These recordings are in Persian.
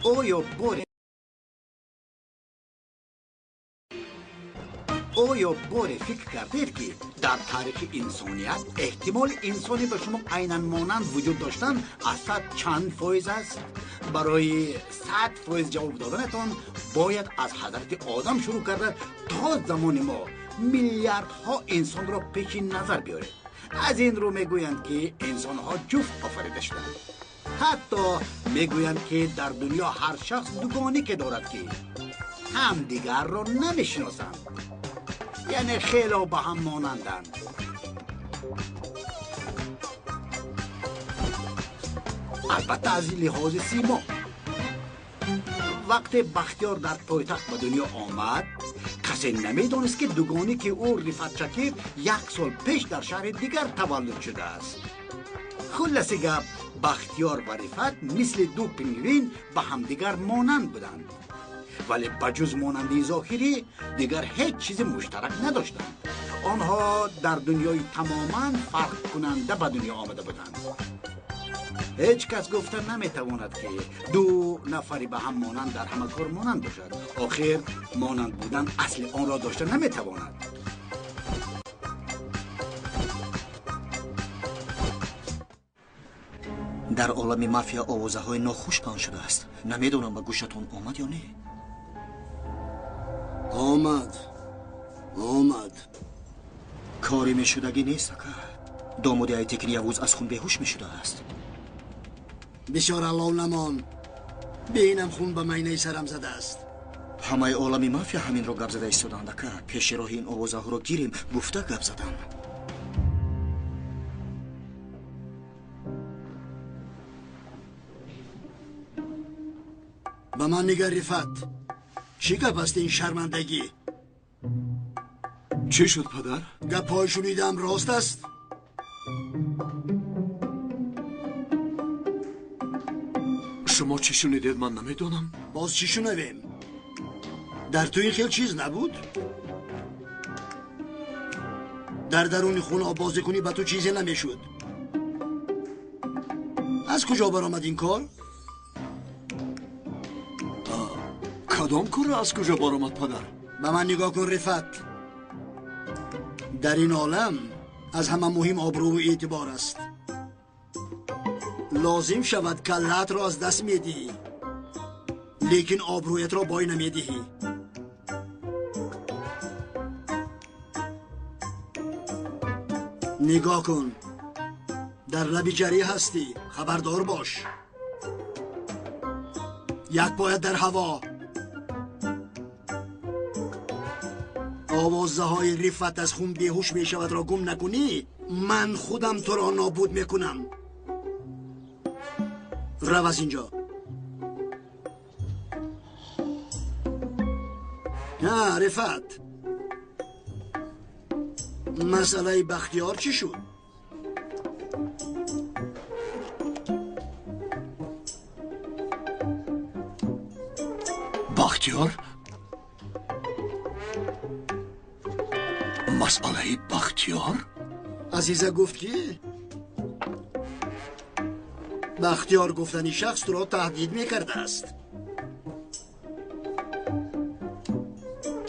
آیا باره فکر کردید که در تاریخ انسانیت احتمال انسانی به شما عیناً مانند وجود داشتن از چند فایز است؟ برای 100% جواب دادنتان باید از حضرت آدم شروع کرده تا زمان ما میلیاردها انسان را پیش نظر بیارید. از این رو میگویند که انسان ها جفت آفریده شدند. حتی میگویند که در دنیا هر شخص دوگانی که دارد که هم دیگر را نمیشناسند، یعنی خیلی با هم مانندند. البته از این لحاظ سیما وقتی بختیار در پایتخت به دنیا آمد کسی نمیدانست که دوگانی که او رفت شکیب 1 سال پیش در شهر دیگر تولد شده است. خلاصه گپ بختیار و رفت مثل دو پنگوین به همدیگر مانند بودند، ولی بجز مانندی ظاهری دیگر هیچ چیز مشترک نداشتند. آنها در دنیای تماما فرق کننده به دنیا آمده بودند. هیچ کس گفته نمیتواند که دو نفری به هم مانند در همه کار مانند باشد. آخر مانند بودن اصل آن را داشته نمیتواند. در عالم مافیا آوازه های ناخوش پخش شده است. نمیدونم به گوشتون آمد یا نه؟ آمد. کاری میشدگی نیست که دامادی ایتکین یوز از خون بیهوش میشده است. بسیار الله نمان، بینم خون به مینه سرم زده است. همه عالم مافیا همین رو گپ زده ایستادند که پیش راه این آوازه ها رو گیریم گفته گپ زدن. به من نگر رفت، چی گپ است این شرمندگی؟ چی شد پدر؟ گپای شنیدم راست است؟ شما چی شنیدید من نمیدونم. باز چی شنویم؟ در تو این خیل چیز نبود؟ در درون خون آب بازی کنی به تو چیزی نمیشود. از کجا برآمد این کار؟ کدام کار از کجا برآمد پدر؟ به من نگاه کن رفت. در این عالم از همه مهم آبرو و اعتبار است. لازم شود کلت را از دست میدهی لیکن آبرویت را بای نمیدهی. نگاه کن، در لب جری هستی، خبردار باش. یک پایت در هوا. آوازه های رفت از خون بیهوش می شود را گم نکنی، من خودم تو را نابود میکنم. رو از اینجا. نه رفت، مسئله بختیار چی شد؟ بختیار؟ مسئله بختیار؟ عزیزه گفت که بختیار گفتنی شخص تو را تهدید میکرده است.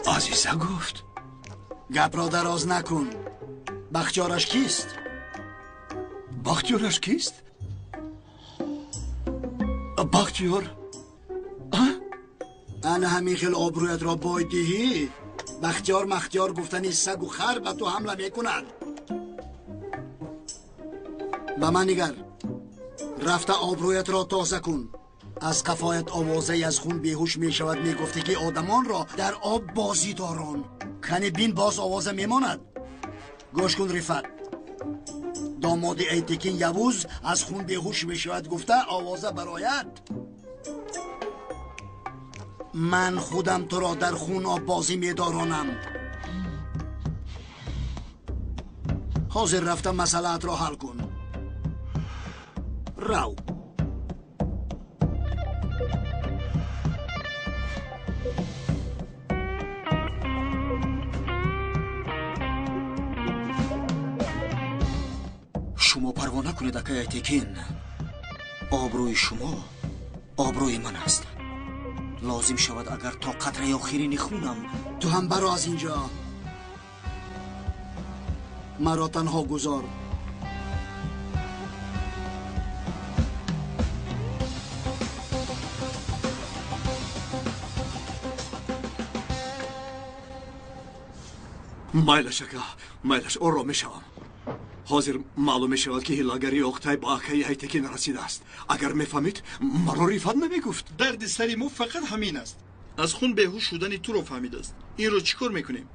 عزیزه گفت؟ گپ را دراز نکن. بختیارش کیست؟ بختیارش کیست؟ بختیار؟ انا همین خیل آبرویت را باید دهی. بختیار مختیار گفتنی سگ و خر به تو حمله میکنند. به من نگر، رفته آبرویت را تازه کن. از قفایت آوازه از خون بیهوش می شود. می گفتی که آدمان را در آب بازی داران. کنی بین باز آوازه می ماند. گوش کن رفت، داماد ایتکین یوز از خون بیهوش می شود گفته آوازه برایت. من خودم تو را در خون آب بازی می دارانم. حاضر رفتم مسئلهت را حل کن. رو. شما پروا نکنید که ایتکین، آبروی شما آبروی من است. لازم شود اگر تا قطره آخری نخونم. تو هم برو از اینجا. مرا تنها گذار. مایلش اکا مایلش آرام میشوم. حاضر معلوم میشود که هیلاگری اختای با اکای هایتکی نرسیده است. اگر میفهمید مرا ریفت نمیگفت. درد سری مو فقط همین است. از خون بیهوش شدن تو رو فهمید است. این رو چیکار میکنیم؟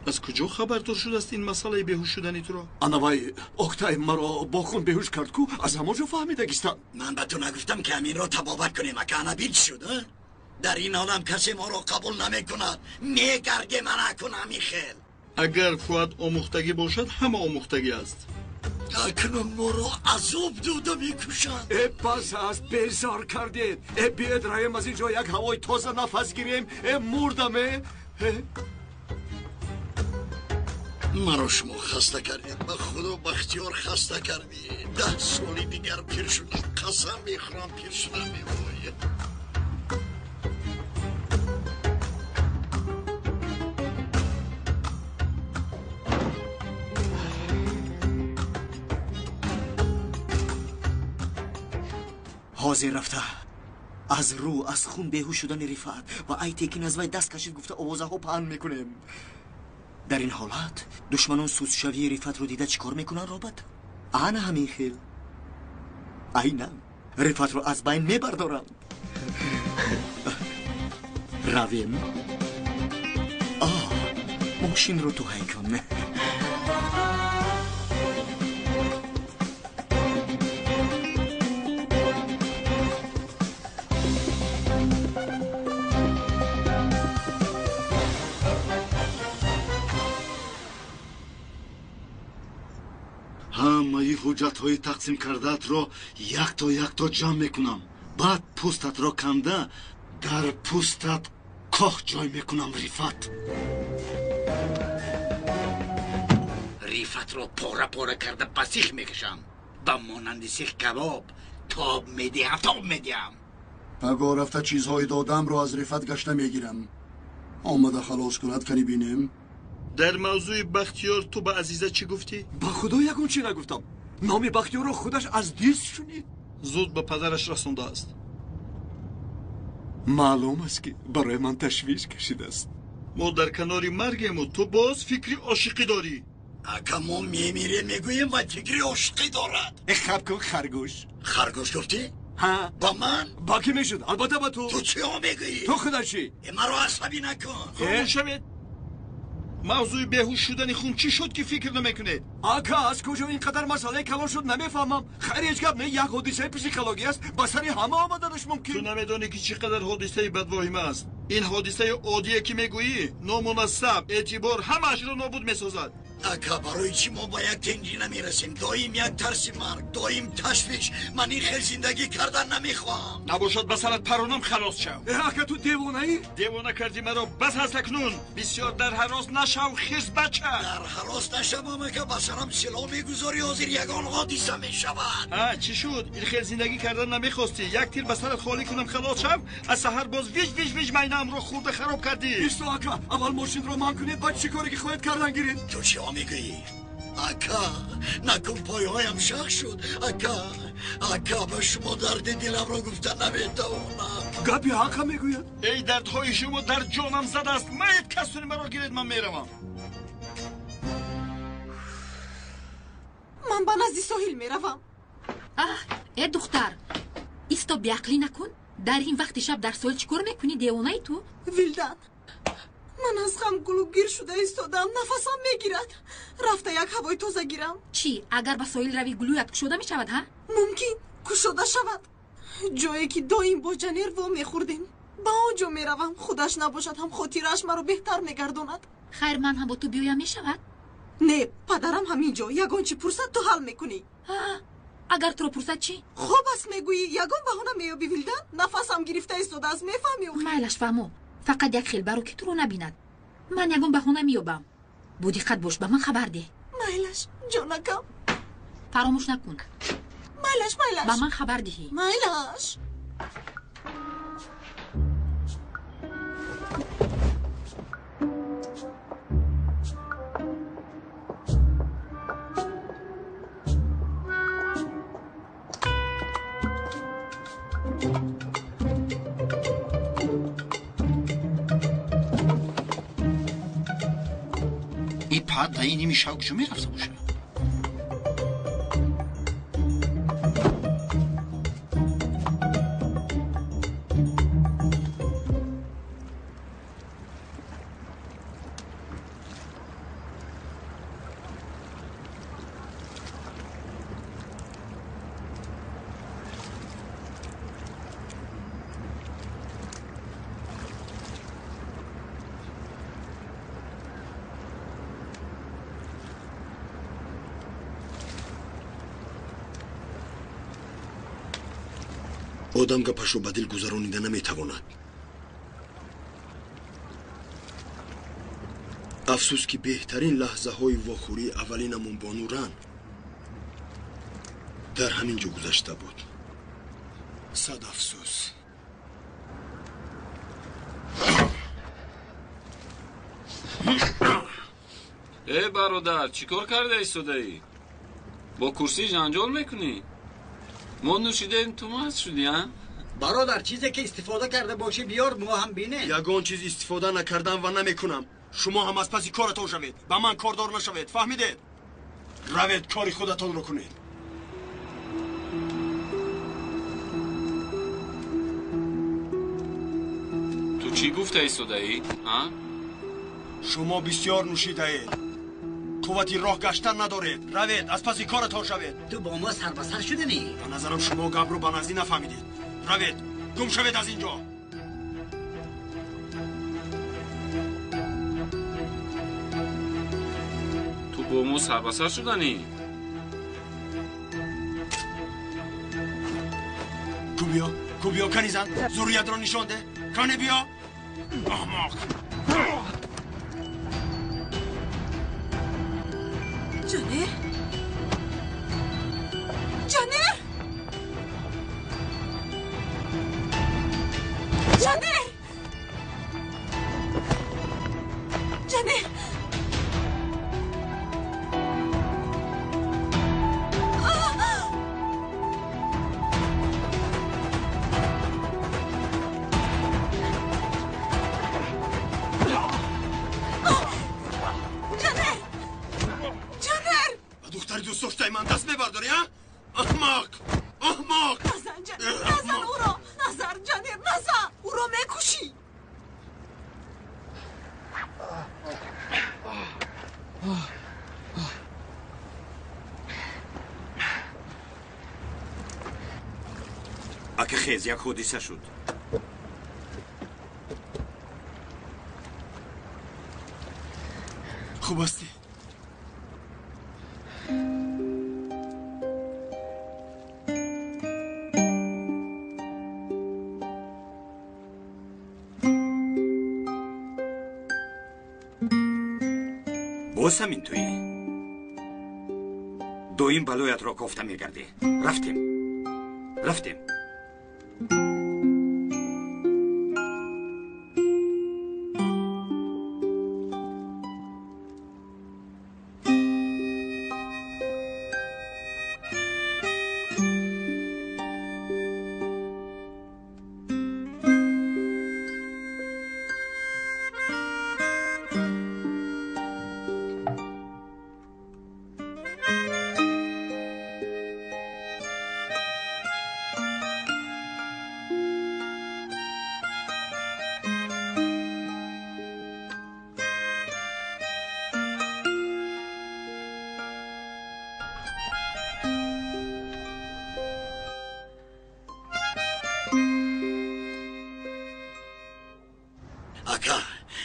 از کجا خبردار شده است این مسئله بیهوش شدن تو رو؟ انوای اختای مرا با خون بیهوش کرد کو از همونجا فهمیدگیستم. من به تو نگفتم که همین را تبابت کنیم اکا نبیل شد. در این عالم کسی ما را قبول نمی کند. میگرگه من اکنم میخیل. اگر فواد آموختگی باشد همه آموختگی است. اکنون ما را عذاب دوده میکشند. پس از بیزار کردید. بیاید رایم از اینجا یک هوای تازه نفس گیریم. مردمه. مرا شما خسته کردید. به خدا بختیار خسته کردید. 10 سالی دیگر پیر شدم. قسم میخورم پیر شدم میباید. حاضر رفته از رو از خون بیهوش شدن رفعت و ای تکین از وی دست کشید گفته آوازه ها پهن میکنیم. در این حالت دشمنان سوزشوی رفعت رو دیده چیکار میکنن رابط؟ انا همین خیل اینم رفعت رو از بین میبردارم. رویم. ماشین رو تو هی کن. همه حجت های تقسیم کردت را یک تا جمع میکنم. بعد پوستت را کنده در پوستت کاخ جای میکنم. ریفت را پاره کرده پسیخ میکشم. با مانند سیخ کباب تاب میدیم. اگه رفته چیزهای دادم را از ریفت گشته میگیرم. آمده خلاص کند کنی بینیم. در موضوع بختیار تو به عزیزه چی گفتی؟ با خدا یکون چی نگفتم. نام بختیار رو خودش از دیست شنید. زود به پدرش رسونده است. معلوم است که برای من تشویش کشیده است. ما در کناری مرگیم و تو باز فکری عاشقی داری. اگه ما میمیره میگویم و فکری عاشقی دارد. خب کن خرگوش گفتی؟ ها با من؟ با کی میشد؟ البته با تو. تو چی ها میگویی؟ تو خدا چی؟ مرا عصبی نکن. خاموش شوید. موضوع بیهوش شدن خون چی شد که فکر نمیکنید؟ آقا از کجا اینقدر مسئله کلان شد نمیفهمم. خیر هیچ گپ نه. یک حادثه پسیکولوژی است. با سر همه آمدنش ممکن. تو نمیدونی که چقدر حادثه بدواهیم است. این حادثه عادیه که میگویی نامناسب اعتبار همش رو نابود میسازد. اگه برای چی ما با یک تنگی نمیرسیم؟ دایم یک ترس مرگ، دایم تشویش. من این خیل زندگی کردن نمیخوام. نباشد بسرت پرونم خلاص شو. اگه تو دیوانه ای؟ دیوانه کردی مرا. بس هست اکنون بسیار در حراس نشو خیز بچه. در حراس نشوم که بسرم سلاح میگذاری حاضر یگان حادثه میشود. چی شد؟ این خیل زندگی کردن نمیخواستی؟ یک تیر بسرت خالی کنم خلاص شو. از سحر باز ویج مینم رو خورده خراب کردی. بیستو اکا اول ماشین رو من کنید بعد چی کاری که خواهد کردن گیرید. تو چی ها میگویی؟ اکا نکن پایهایم شخ شد. اکا به شما درد دلم را گفتن نمیتوانم. گپی حقا میگوید. ای دردهای شما در جانم زده است. مایید کسونی مرا گیرید من میروم. من به نزدی ساحل میروم. ای دختر ایستا بیعقلی نکن. در این وقت شب در ساحل چیکار میکنی؟ دیوانه ای تو؟ ویلدن من از غم گلوگیر شده ایستادم. نفسم میگیرد. رفته یک هوای تازه گیرم. چی؟ اگر به ساحل روی گلویت کشوده میشود ها؟ ممکن کشوده شود. جایی که دایم با جنیر و میخوردیم. با آنجا میروم. خودش نباشد هم خاطرش مرا بهتر میگرداند. خیر من هم با تو بیایم میشود؟ نه پدرم همینجا. یگان چی پرسد تو حل میکنی. اگر تو رو پرسد چی؟ خوب است میگویی. یگان بهانه میابی ویلدن. نفسم گرفته ایستاده است. میفهمی؟ مایلش فهمو. فقط یک خیل برو که تو رو نبیند. من یگان بهانه میابم. بو دقت باش به من خبر ده. مایلش جانکم. فراموش نکن. مایلش به من خبر دهی. مایلش این پاد تا اینی میشه کجا میرفته باشه؟ آدم گپشو به دل گذرانیده نمیتواند. افسوس که بهترین لحظه های واخوری اولینمون با نوران در همین جا گذشته بود. صد افسوس. ای برادر چیکار کرده ایستاده‌ای؟ با کرسی جنجال میکنی؟ ما نوشیدیم تو مست شدی ها؟ برادر چیزی که استفاده کرده باشی بیار ما هم بینه. یگان چیز استفاده نکردم و نمیکنم. شما هم از پسی کارتون شوید. به من کاردار نشوید. فهمیدید؟ روید کاری خودتون رو کنید. تو چی گفته ایستاده‌ای؟ ها؟ شما بسیار نوشیده اید. قوتی راه گشتن ندارید. روید از پسی کارتون شوید. تو با ما سر به سر شده نی؟ به نظرم شما گپ رو به نزدی نفهمیدید. روید گم شوید از اینجا. تو با ما سر به سر شدنی؟ کو بیا کنی زن زوریت رو نشان ده. کنه بیا احمق. جانر؟ جانر؟ جانر؟ جانر؟ دوست داشته من دست میبرداری ها؟ احمق احمق. نزن جانر نزن او را. نزن جانر نزن او را میکشی. اگه خیز یک حادثه شد. خوب هستی؟ باز همین تویی؟ دویم بلایت را گفته میگردی. رفتیم.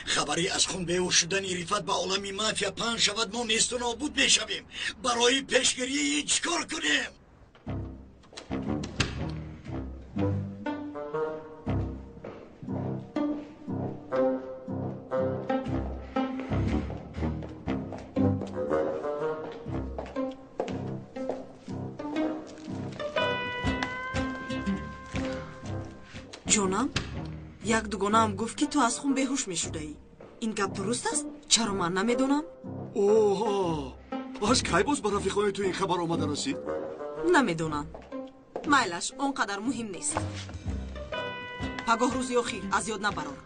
خبری از خون بیهوش شدن رفت به عالم مافیا پنج شود ما نیست و نابود میشویم. برای پیشگیری چیکار کنیم؟ جونم یک دوگانه هم گفت که تو از خون بیهوش می شده ای. این گپ درست است؟ چرا من نمیدونم؟ اوه، از کی باز با رفیقای تو این خبر آمده رسید؟ نمیدونم. میلش اونقدر مهم نیست. پگاه روزی آخیر از یاد نبرار.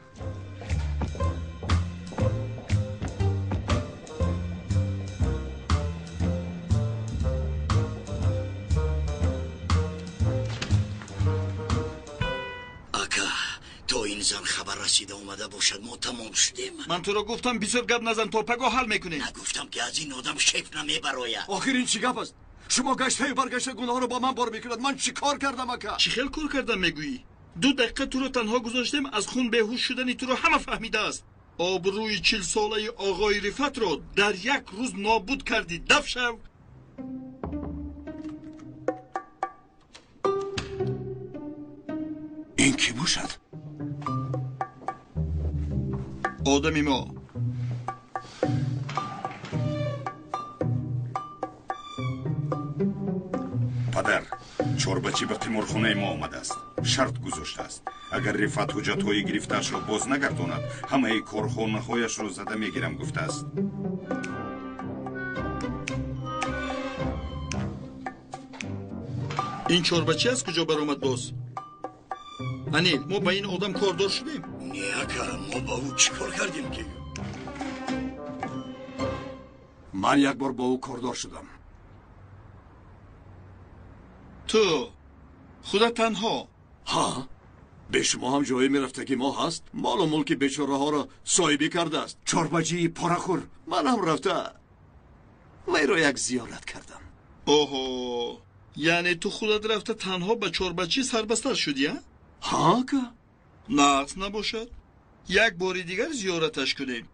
تو این زن خبر رسیده اومده باشد ما تمام شدیم. من تو رو گفتم بسیار گپ نزن تا پگاه حل میکنی. نگفتم که از این آدم شیف نمیبراید. آخر این چی گپ است؟ شما گشته برگشته گناه رو با من بار میکند. من چی کار کردم اکا؟ چی خیل کار کردم میگویی؟ 2 دقیقه تو رو تنها گذاشتیم از خون بیهوش شدنی تو رو همه فهمیده است. آبروی 40 ساله آقای رفت رو در یک روز نابود کردی. دف شو. این کی باشد؟ آدمی ما. پدر، چوربچی به تیمورخونه ما آمده است. شرط گذاشته است اگر رفت حجت‌های گرفته‌اش را باز نگرداند همه کارخانه‌هایش را زده میگیرم گفته است. این چوربچی از کجا برآمد باز؟ انیل، ما با این آدم کاردار شدیم. نیاکا ما با او چیکار کردیم که؟ من یک بار با او کاردار شدم. تو خودت تنها؟ ها؟ به شما هم جایی میرفتگی ما هست؟ مال و ملک بیچاره ها را صاحبی کرده است. چاربجی پرخور. من هم رفته وی را یک زیارت کردم. اوهو، یعنی تو خودت رفته تنها به چاربجی سربسته شدی ها؟ ها که؟ نقص نباشد یک باری دیگر زیارتش کنیم.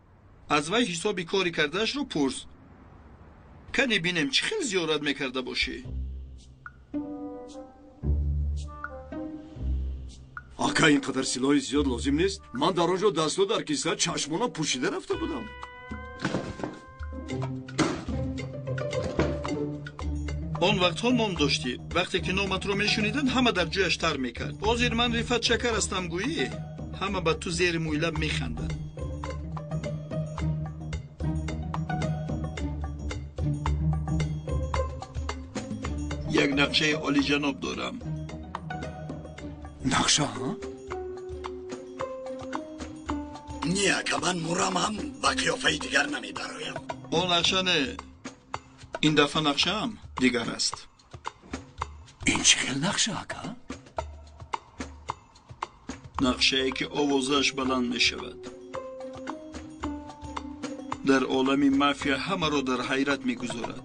از وی حسابی کاری کردهش رو پرس. کنی بینیم چی خیلی زیارت میکرده باشی. آکا اینقدر سلاح زیاد لازم نیست. من در آنجا دستو در کیسه چشمانم پوشیده رفته بودم. آن وقت ها نام داشتی. وقتی که نامت رو میشونیدن همه در جویش تر میکرد. آزیر من رفت شکر هستم گویی. همه با تو زیر مویلب میخندن. یک نقشه عالی جناب دارم. نقشه ها؟ نیاکا من مرام هم با قیافه دیگر نمیبرایم. آن نقشه نه. این دفعه نقشه هم دیگر است. این چه خیل نقشه آکا؟ نقشه ای که آوازش بلند می شود. در عالم مافیا همه را در حیرت می گذارد.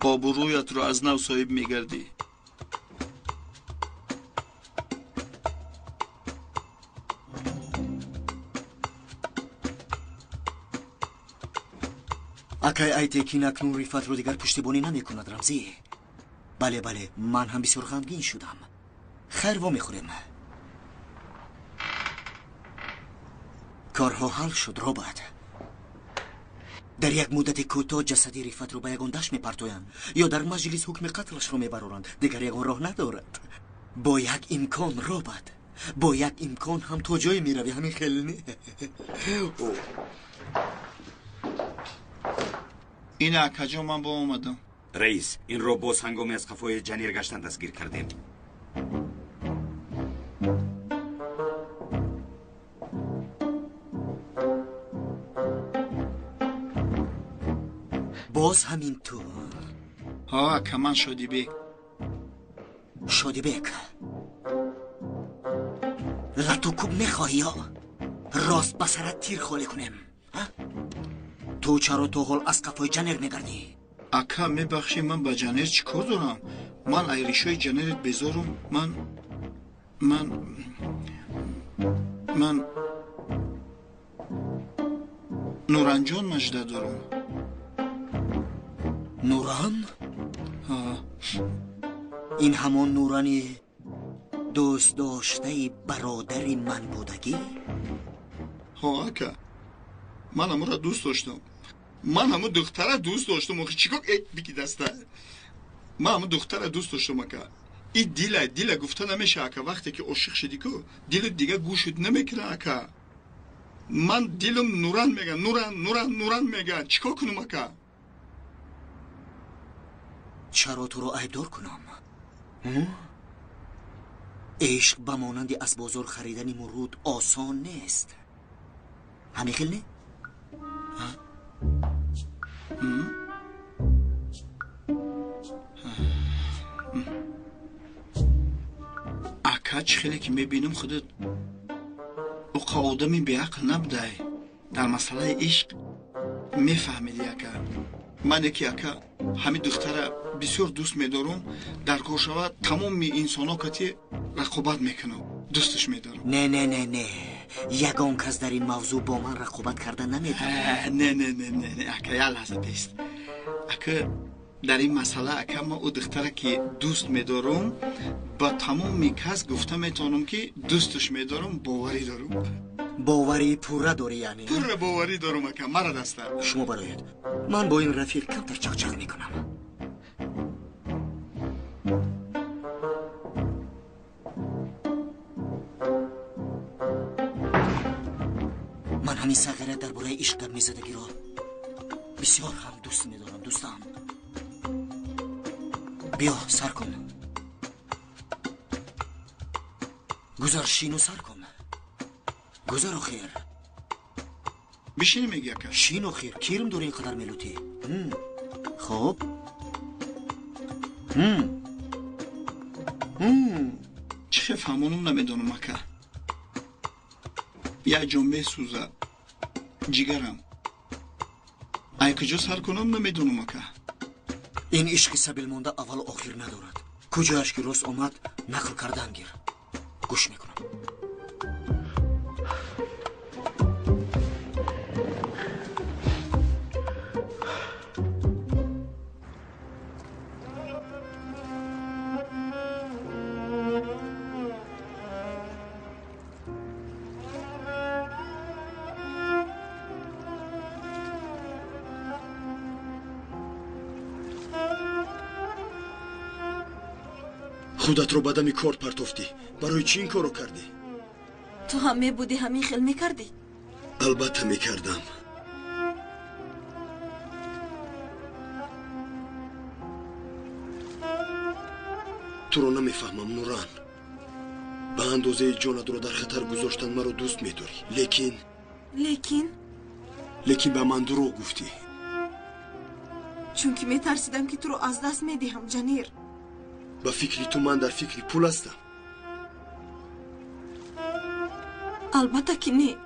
آبرویت را از نو صاحب می گردی. اکای ایتکین اکنون رفت رو دیگر پشتیبانی نمی کند رمزی. بله بله من هم بسیار غمگین شدم. خیر وا میخوریم. کارها حل شد رابرت. در یک مدت کوتاه جسدی رفت رو به یگان دشت میپرتویند یا در مجلس حکم قتلش رو میبرورند. دیگر یگان راه ندارد. با یک امکان رابرت، با یک امکان هم تو جایی میروی. همین خیلی نه. این کجا من با اومدم. رئیس، این رو باز هنگامی از قفای جنیر گشتن دستگیر کردیم. باز همین تو؟ ها کمان شدی بیک. شدی بیک لطو کوب میخواهی یا راست بسرت تیر خالی کنیم؟ تو چرا تو حال از قفای جنیر میگردی؟ اکا میبخشی من با جنیر چی کار دارم؟ من ایریشوی جنیرت بذارم. من نوران جان مجده دارم. نوران؟ ها. این همان نورانی دوست داشته برادر من بودگی؟ ها اکا من همون را دوست داشتم. من همون دختر دوست داشتم. چیکار بگی دسته؟ من همون دختر دوست داشتم اکا. این دیل گفته نمیشه اکا. وقتی که عاشق شدی که دیل دیگه گوشت نمیکنه اکا. من دیلم نوران میگه، نوران میگه. چیکار کنم اکا؟ چرا تو رو عیبدار کنم؟ عشق به مانند از بازار خریدن مرود آسان نیست. همین خیلی نه؟ اکا چه خیلی که میبینم خودت او آدمی بیعقل نبوده. در مسئله عشق میفهمیدی اکا. من یکی اکا همین دختر بسیار دوست میدارم. در کار شود تمام انسان ها کتی رقابت میکنم. دوستش میدارم. نه یگان کس در این موضوع با من رقابت کردن نمیتونه. نه اکا یه لحظه بیست اکا. در این مسئله اکا ما او دختره که دوست میدارم با تمام کس گفته میتونم که دوستش میدارم. باوری دارم. باوری پوره داری یعنی؟ پوره باوری دارم اکا. مرا دسته شما برایید. من با این رفیق کمتر چغچغ میکنم. من همین صغیره درباره عشق گپ میزدگی رو بسیار هم دوست میدارم. دوستم بیا سر کن. گذار شینو سر کن. گذار خیر. بشینی میگی اکا. شینو خیر. کیرم داره اینقدر ملوتی. خب چه فهمونم نمیدونم اکا. یه جنبه سوزه جگرم. ای کجا سر کنم نمیدونم اکا. این عشق سبیل مونده اول و آخر ندارد. کجاش که راست آمد نقل کردن گیر. گوش میکنم. خودت رو بدمی کارت پرتوفتی. برای چی این کارو کردی؟ تو هم میبودی همین خیل میکردی؟ البته میکردم. تو رو نمیفهمم نوران. به اندازه جانت رو در خطر گذاشتن مرا دوست میداری. لیکن به من دروغ گفتی. چون که میترسیدم که تو رو از دست میدیم جنیر. با فکری تو من در فکری پول هستم. البته که نه.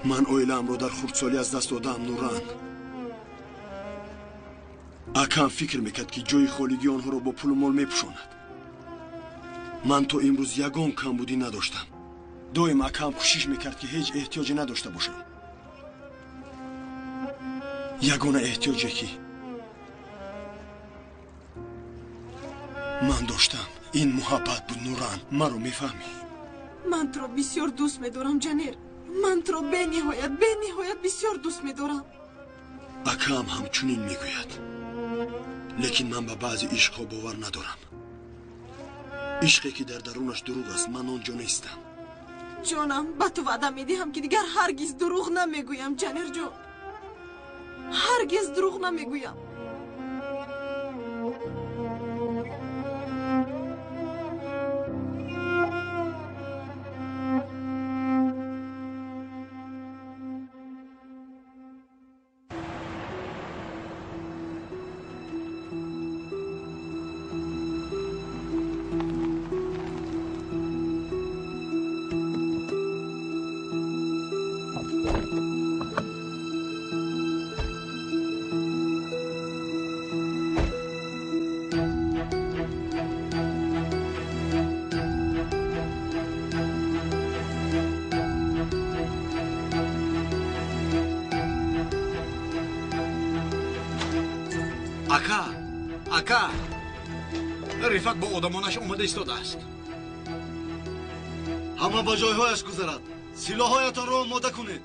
من اویلم رو در خردسالی از دست دادم نوران. اکم فکر میکرد که جای خالگی آنها رو با پول و مال میپوشاند. من تو امروز یگان کم بودی نداشتم. دویم اکم کوشش میکرد که هیچ احتیاجی نداشته باشم. یگانه احتیاجی که من داشتم این محبت بود نوران. مرا میفهمی؟ من تو رو بسیار دوست میدارم جنیر. من تو رو به نهایت بسیار دوست میدارم. اکم همچنین میگوید. لیکن من به بعضی عشقها باور ندارم. عشقی که در درونش دروغ است من آنجا نیستم. جانم به تو وعده میدهم که دیگر هرگز دروغ نمیگویم جنیر جان. هرگز دروغ نمیگویم. اکا رفت با آدمانش اومده ایستاده است. همه به جایهایش گذرد. سلاحهایتان را آماده کنید.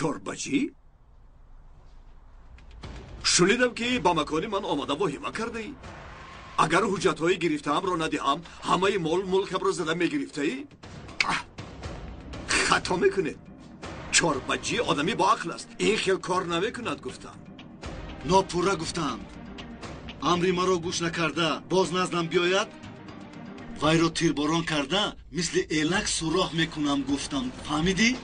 چورباجی؟ شنیدم که با مکان من آمده و همه کرده ای. اگر حجتهای گرفته‌ام را ندهم همه مال ملکم را زده میگرفته ای؟ خطا میکنه. چورباجی آدمی با عقل است. این خیل کار نمیکند گفتم. ناپورا گفتم. امری مرا گوش نکرده باز نزدم بیاید وای رو تیرباران کرده مثل الک سوراخ میکنم گفتم. فهمیدی؟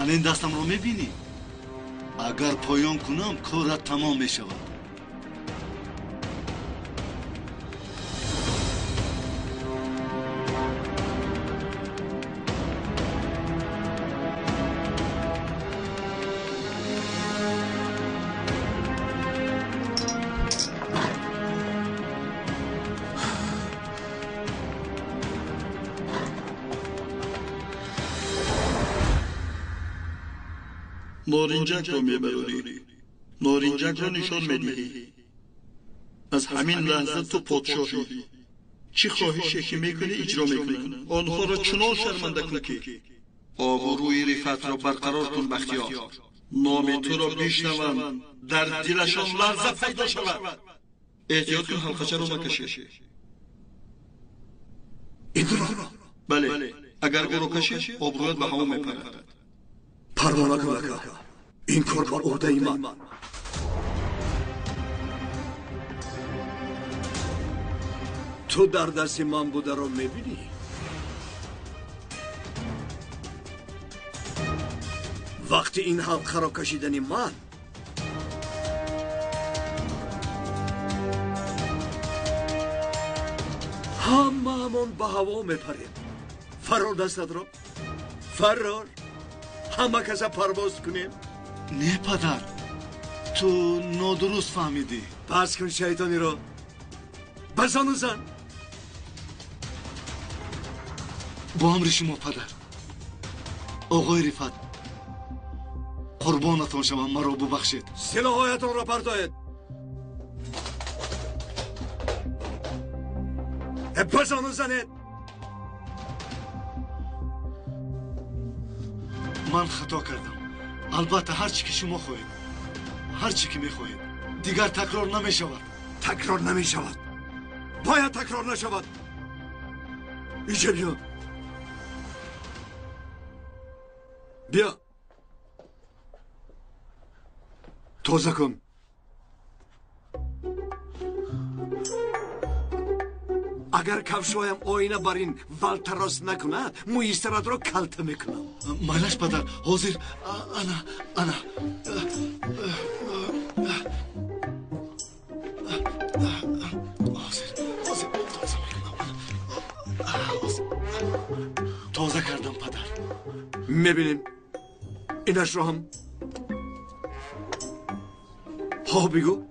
این دستم رو میبینی؟ اگر پایان کنم کارت تمام میشود. نارنجک رو میبری نارنجک رو نشان میدهی از همین لحظه تو پادشاهی چی خواهشی که میکنی اجرا میکنی آنها را چنان شرمنده کن که آبروی رفعت را برقرار کن بختیار نام تو را بشنوند در دلشان لرزه پیدا شود احتیاط کن حلقچه رو مکشی بله اگر او رو کشی آبرویت به هوا میپرد پروانه کن این کار با عهده من. تو در دست من بوده رو میبینی؟ وقتی این حلقه را کشیدنی من همون به هوا میپریم. فرار دستت را فرار همه کسا پرواز کنیم. نه پدر تو نادرست فهمیدی. بس کن شیطانی را بزن و زن. با امر شما پدر. آقای رفعت قربانتان شوم مرا ببخشید. سلاحایتان را بردارید. بزن و زنید. من خطا کردم. البته هر چی که شما خواهید هر چی که میخواهید دیگر تکرار نمی شود. تکرار نمی شود. باید تکرار نشود. اینجا بیا. بیا تازه کن. اگر کفشایم آینه بر این ولتراس نکند مویسترد را کلته میکنم. مالش پدر حاضر انا تازه کردم پدر. میبینیم اینش را هم ها بگو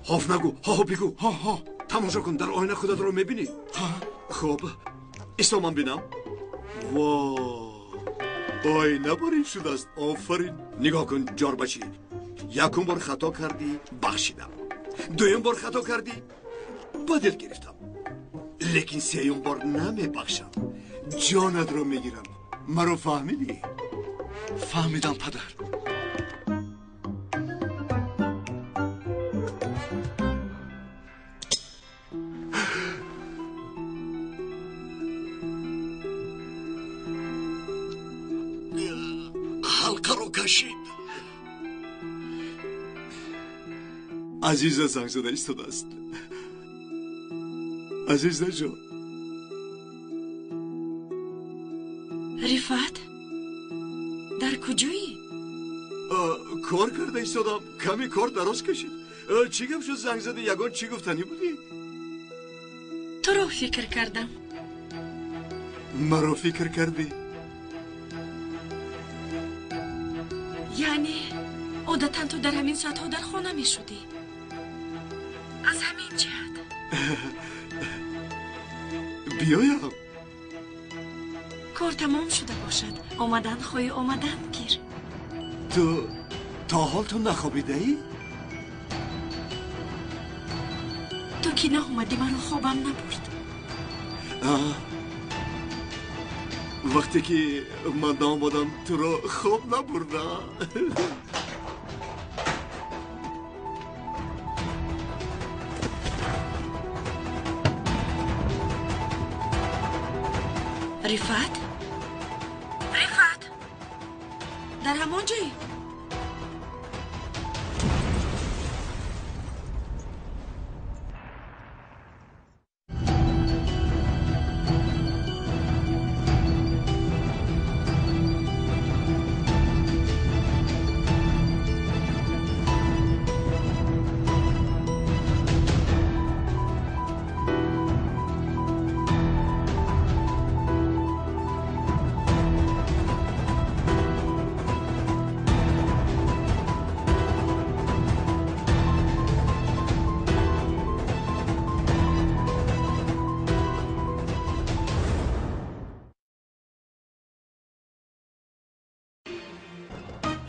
هاف نگو ها بگو ها تماشا کن در آینه خودت رو میبینی؟ خب ایستا من بینم. آینه بارین شده است. آفرین. نگاه کن جاربچی یکم بار خطا کردی بخشیدم دویم بار خطا کردی با دل گرفتم لیکن سیوم بار نمیبخشم جانت رو میگیرم. مرا فهمیدی؟ فهمیدم پدر. حلقه رو کشید. عزیز زنگ زده ایستاده است. عزیز نجا رفعت در کجایی؟ کار کرده ایستادم. کمی کار دراز کشید. چی گفت شد زنگ زده یگان چی گفتنی بودی؟ تو رو فکر کردم. مرا فکر کردی؟ یعنی عادتا تو در همین ساعت ها در خانه می شدی؟ از همین جهت بیایم. کار تمام شده باشد. آمدن خواهی آمدن گیر. تو تا حال تو نخوابیده ای؟ تو که نه اومدی من خوابم نبرد. وقتی که من آمدم تو را خواب نبرده. رفعت؟ رفعت؟ در همان جایی؟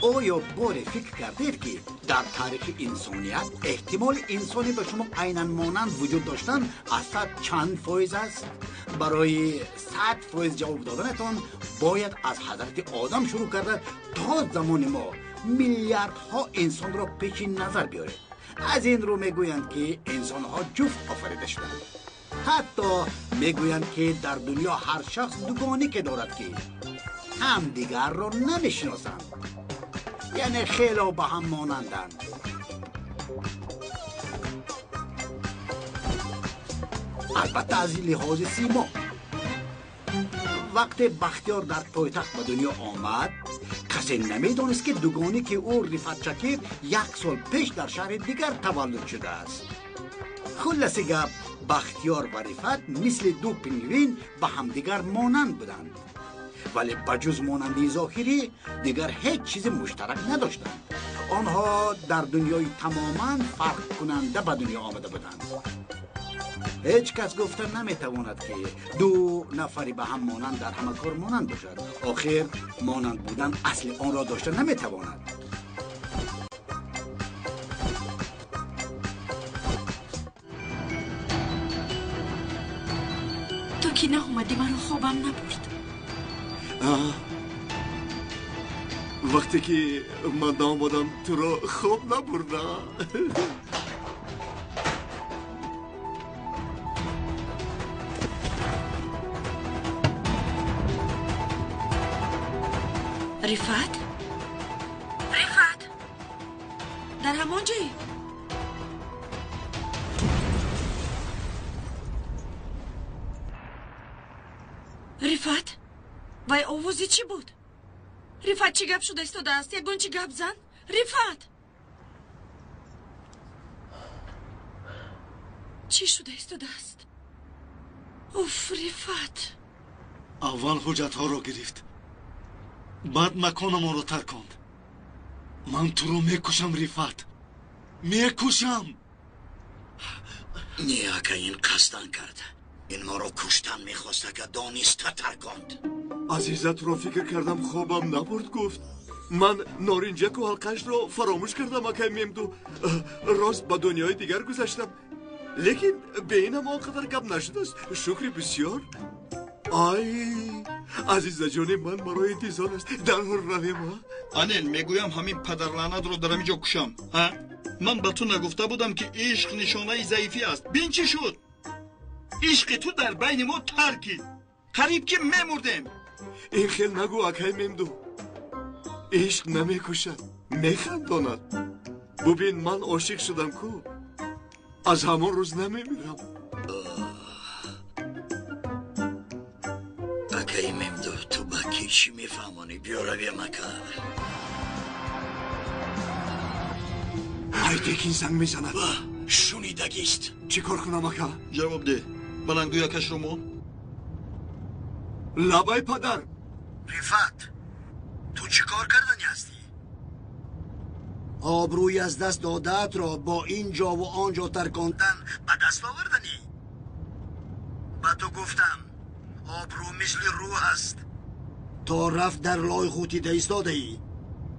آیا بار فکر کردید که در تاریخ انسانیت احتمال انسانی به شما عیناً مانند وجود داشتن از چند فایز است؟ برای 100 فایز جواب دادنتان باید از حضرت آدم شروع کرده تا زمان ما میلیاردها انسان را پیش نظر بیارید. از این رو میگویند که انسان ها جفت آفریده شدند. حتی میگویند که در دنیا هر شخص دوگانی که دارد که هم دیگر را نمیشناسند، یعنی خیلی با هم مانندند. البته از این لحاظ سیما وقتی بختیار در پایتخت به دنیا آمد کسی نمیدانست که دوگانی که او رفعت شکیب 1 سال پیش در شهر دیگر تولد شده است. خلاصه گپ بختیار و رفعت مثل دو پنگوین به همدیگر مانند بودند، ولی بجز مانندی ظاهری دیگر هیچ چیز مشترک نداشتند. آنها در دنیای تماما فرق کننده به دنیا آمده بودند. هیچ کس گفته نمیتواند که دو نفری به هم مانند در همه کار مانند باشد. آخر مانند بودن اصل آن را داشته نمیتواند. تو که نه اومدی من خوابم نبرد. وقتی که من آمدم تو را خواب نبرده. رفعت؟ رفعت؟ در همان جایی؟ رفعت؟ وای آوازی چی بود؟ رفعت چی گپ شده استاده است؟ یکون چی گپ زن؟ رفعت؟ چی شده استاده است؟ اوف رفعت. اول حجت ها رو گرفت، بعد مکان ما رو ترکاند. من تو رو میکشم رفعت، میکشم. نیاکه این قصدن کرد. این ما رو کشتن میخواسته که دانسته ترکاند. عزیزت رو فکر کردم خوابم نبرد. گفت من نارنجک و حلقش رو فراموش کردم. اکه میمدو راست به دنیای دیگر گذشتم، لیکن به اینم آنقدر گپ نشده است. شکری بسیار. آی عزیز جان من مرا انتظار است. در رویم ها. انل میگویم همین پدر لعنت رو در اینجا کشم. من به تو نگفته بودم که عشق نشانه ضعیفی است. بین چی شد؟ عشق تو در بین ما ترکی قریب که میمردیم. این خیل نگو اکای میمدو. عشق نمیکشد، میخنداند. ببین من عاشق شدم کو، از همان روز نمیمیرم. اکای میمدو تو با کیشی میفهمانی. بیا رویم اکا. هایتکین زنگ میزند. شنیدگیست. چی کار کنم اکا؟ جواب ده. بلنگوی کش رو مون. لبای پدر. رفت تو چی کار کردنی هستی؟ آبروی از دست دادت را با اینجا و آنجا ترکاندن به دست آوردنی. با تو گفتم آبرو مثل روح است. تا رفت در لای خوتی ایستاده ای.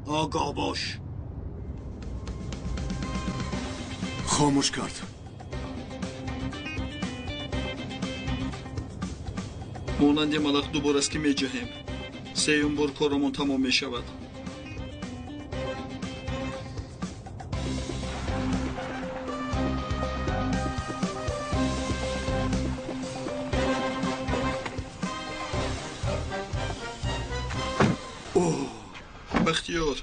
آگاه باش. خاموش کرد. монанди малах дубораст ки меҷаҳем. сеюм бор корамон тамом мешавад. бахтиёр,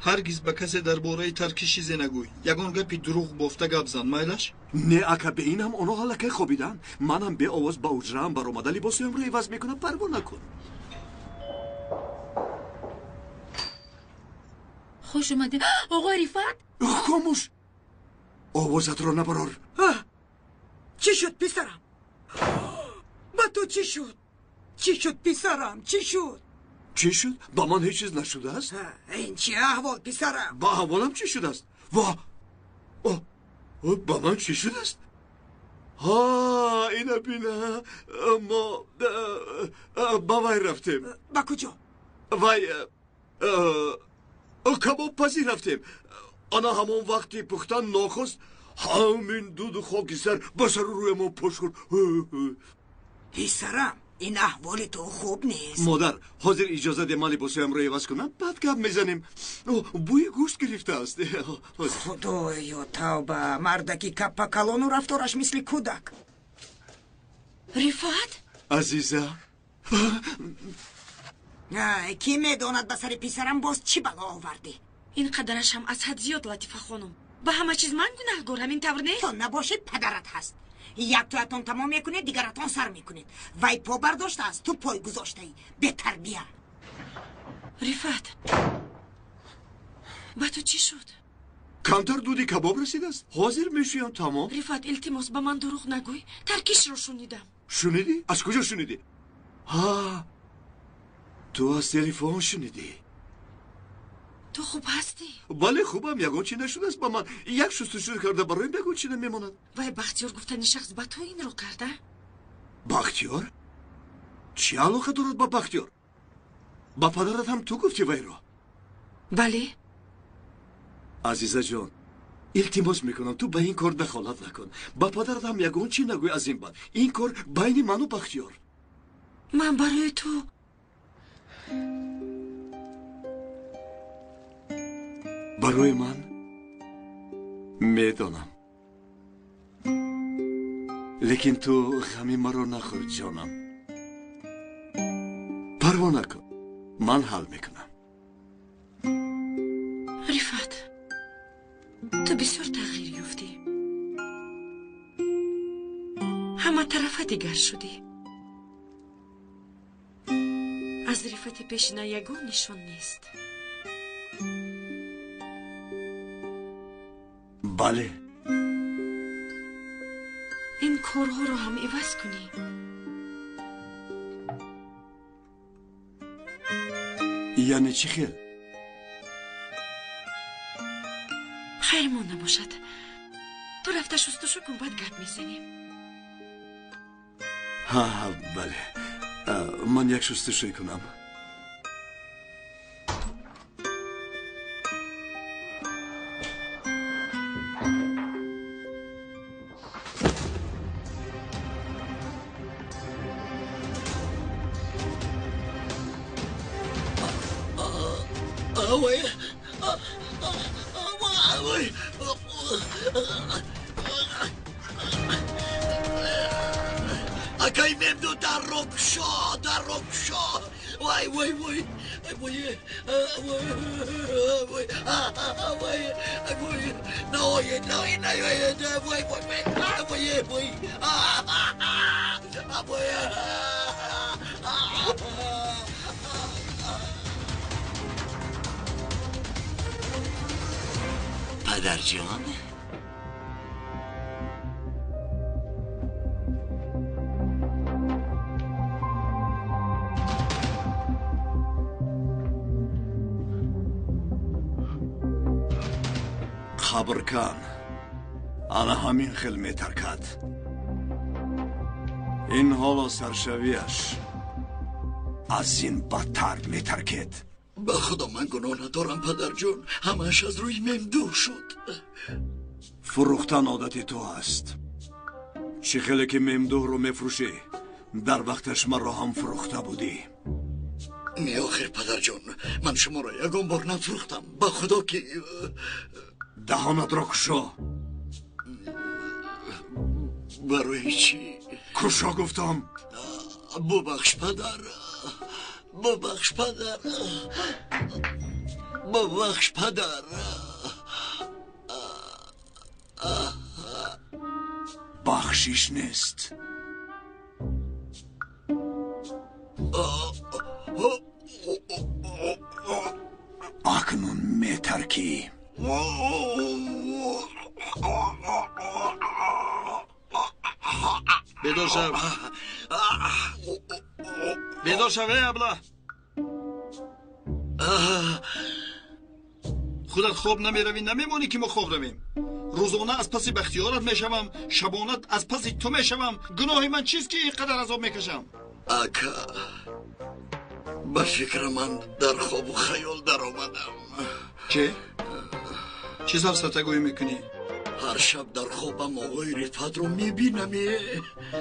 ҳаргиз ба касе дар бораи тарки чизе нагӯй. ягон гапи дурӯғ бофта гап зан, майлаш? не ака бе инам онҳо ҳалакай хобидан. манам беовоз ба уҷраам баромада либосиямро иваз мекунам. парво накун. خوش اومده آقا رفت. خاموش. овозатро набарор. چی شد پسرم؟ با تو چی شد؟ چی شد پسرم؟ چی شد؟ چی شد؟ با من هیچ چیز نشده است؟ این چی احوال پسرم؟ با احوالم چی شده است؟ با من چی شده است؟ ها اینا بینا ما با وای رفتیم. با کجا؟ وای کباب پزی رفتیم. آنا همون وقتی پختن ناخست همین دود خاکستر با سر روی ما پشکن. پسرم این احوال تو خوب نیست. مادر حاضر اجازه ده من لباسایم رو عوض کنم بعد گپ میزنیم. بوی گوشت گرفته است. خدایا توبه. مردکی کپا کلون و رفتارش مثل کودک. رفت عزیزه کی میداند به سر پسرم باز چی بلا آوردی؟ این قدرش هم از حد زیاد لطیفه خانم. به همه چیز من گناهگار همین طور نیست؟ تو نباشی پدرت هست. یک تویتون تمام میکنه دیگرتون سر میکنید. وای پا برداشته است تو پای گذاشته ای. به تربیه. رفت با تو چی شد؟ کمتر دودی کباب رسید است. حاضر میشویم تمام. رفت التماس به من دروغ نگوی. ترکیش رو شنیدم. شنیدی؟ از کجا شنیدی؟ ها تو از تلفن شنیدی؟ تو خوب هستی؟ بله خوبم. یگان چی نشده است با من. یک شستشو کرده برایم بگو چی نمیماند. وای بختیار گفتن شخص با تو این رو کرده؟ بختیار؟ چی علاقه دارد با بختیار؟ با پدرت هم تو گفتی وی رو؟ بله. عزیزه جان التماس میکنم تو به این کار دخالت نکن. با پدرت هم یگان چی نگوی از این بعد. این کار بین من و بختیار. من برای تو برای من میدانم. لیکن تو غمی مرا نخور جانم. پروا نکن من حل میکنم. رفت تو بسیار تغییر یافتی. همه طرف دیگر شدی. از رفت پیشین یگان نشان نیست. بله این کارها رو هم عوض کنی. یعنی چی خیر؟ خیرمون نباشد. تو رفته شستشو کن بعد گپ میزنیم. ها بله من یک شستشوی کنم. اکای ممدو در روب شا وای وای وای وای وای وای پدر جان خبرکن انا همین خیل میترکد این حالا سرشویش از این بدتر میترکد. به خدا من گناه ندارم پدر جون، همش از روی ممدوح شد. فروختن عادت تو هست. چه خیلی که ممدوح رو میفروشی در وقتش من رو هم فروخته بودی. نه آخر پدر جون، من شما را یکم بار نفروختم. به خدا که دهانت را کشا. برای چی؟ کشا گفتم. ببخش پدر، ببخش پدر، ببخش پدر. بخشش نیست. اکنون میترکی. بیدار شو. بیدار شو ابله. خودت خواب نمیروی نمیمونی که ما خواب رویم. روزانه از پس بختیارت میشوم، شبانت از پس تو میشوم. گناه من چیست که اینقدر عذاب میکشم؟ اکا به فکر من در خواب و خیال در آمدم. چه؟ چه سرسرتگویی میکنی؟ هر شب در خوابم آقای رفعت رو میبینم.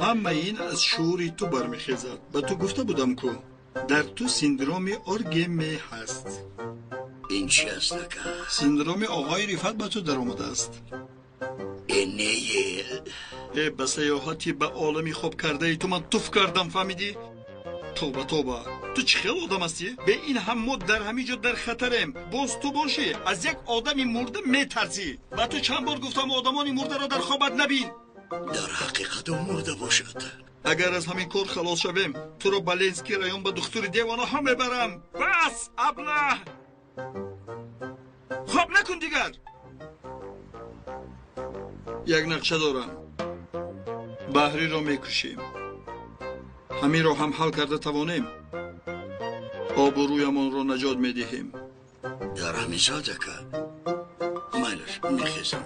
همه این از شعوری تو برمیخیزد. به تو گفته بودم که در تو سیندروم اورگمی هست. این چی است اکا؟ سیندروم آقای رفعت به تو در آمده است. اینه به سیاحتی به عالمی خوب کرده ای تو من توف کردم، فهمیدی؟ توبه توبه، تو چه خیلی آدم هستی؟ به این هم ما در همینجا در خطریم. باز تو باشی از یک آدمی مرده میترسی. به تو چند بار گفتم آدمانی مرده را در خوابت نبین. در حقیقت مرده باشد. اگر از همین کار خلاص شویم تو را به لنسکی رایون به دکتر دیوانه ها میبرم. بس ابله، خواب نکن دیگر. یک نقشه دارم. بحری را میکشیم، همین را هم حل کرده توانیم آبرویمان را نجات میدهیم. در همین ساعت که مالش میخیزم.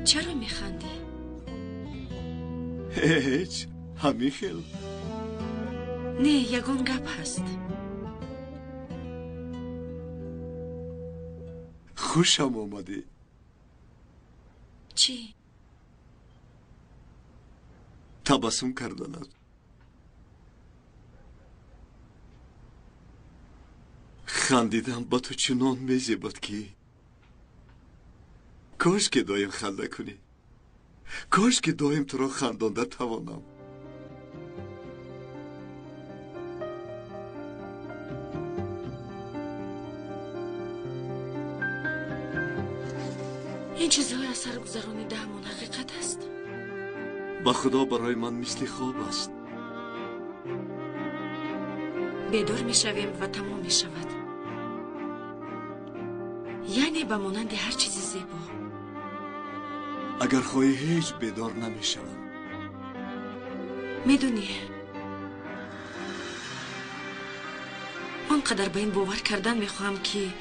چرا میخندی؟ هیچ، همین خیل. نه، یگان گپ هست. خوشم آمده. چی؟ تبسم کردنت. خندیدن با تو چنان میزیبد که کاش که دایم خنده کنی. کاش که دایم تو را خندانده توانم. این چیزهای از سر گذرانیده‌مان حقیقت است. با خدا برای من مثل خواب است. بیدار میشویم و تمام میشود. یعنی به مانند هر چیزی زیبا. اگر خواهی هیچ بیدار نمیشوم. میدونی آنقدر به این باور کردن میخواهم که